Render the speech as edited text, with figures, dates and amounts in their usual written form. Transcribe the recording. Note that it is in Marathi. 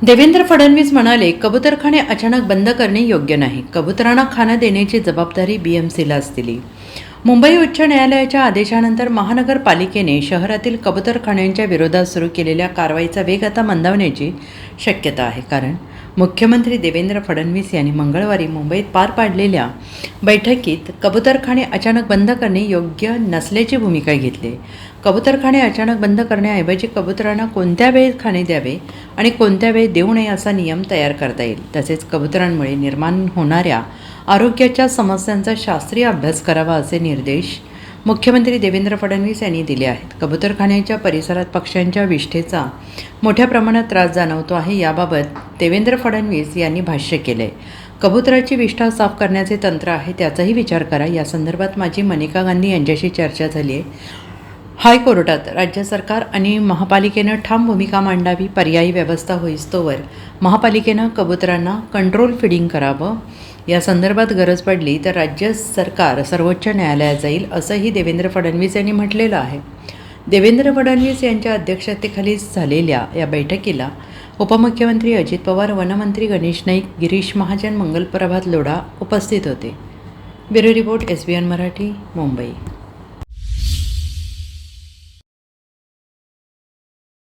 देवेंद्र फडणवीस म्हणाले, कबूतरखाने अचानक बंद करणे योग्य नाही. कबुतरांना खाणं देण्याची जबाबदारी बीएमसीलाच दिली. मुंबई उच्च न्यायालयाच्या आदेशानंतर महानगरपालिकेने शहरातील कबूतरखान्यांच्या विरोधात सुरू केलेल्या कारवाईचा वेग आता मंदावण्याची शक्यता आहे. कारण मुख्यमंत्री देवेंद्र फडणवीस यांनी मंगळवारी मुंबईत पार पाडलेल्या बैठकीत कबूतरखाने अचानक बंद करणे योग्य नसल्याची भूमिका घेतली. कबूतरखाने अचानक बंद करण्याऐवजी कबुतरांना कोणत्या वेळी खाणे द्यावे आणि कोणत्या वेळी देऊ नये असा नियम तयार करता येईल. तसेच कबुतरांमुळे निर्माण होणाऱ्या आरोग्याच्या समस्यांचा शास्त्रीय अभ्यास करावा असे निर्देश मुख्यमंत्री देवेंद्र फडणवीस यांनी दिले आहेत. कबूतरखान्याच्या परिसरात पक्ष्यांच्या विष्ठेचा मोठ्या प्रमाणात त्रास जाणवतो आहे. याबाबत देवेंद्र फडणवीस यांनी भाष्य केले. कबुतराची विष्ठा साफ करण्याचे तंत्र आहे, त्याचाही विचार करा. या संदर्भात माझी मेनका गांधी यांच्याशी चर्चा झाली आहे. हायकोर्टात राज्य सरकार आणि महापालिकेनं ठाम भूमिका मांडावी. पर्यायी व्यवस्था होईस्तोवर महापालिकेनं कबुतरांना कंट्रोल फीडिंग करावं. या संदर्भात गरज पडली तर राज्य सरकार सर्वोच्च न्यायालयात जाईल, असंही देवेंद्र फडणवीस यांनी म्हटलेलं आहे. देवेंद्र फडणवीस यांच्या अध्यक्षतेखाली झालेल्या या बैठकीला उपमुख्यमंत्री अजित पवार, वनमंत्री गणेश नाईक, गिरीश महाजन, मंगलप्रभात लोढा उपस्थित होते. Bureau report, SBN Marathi, Mumbai.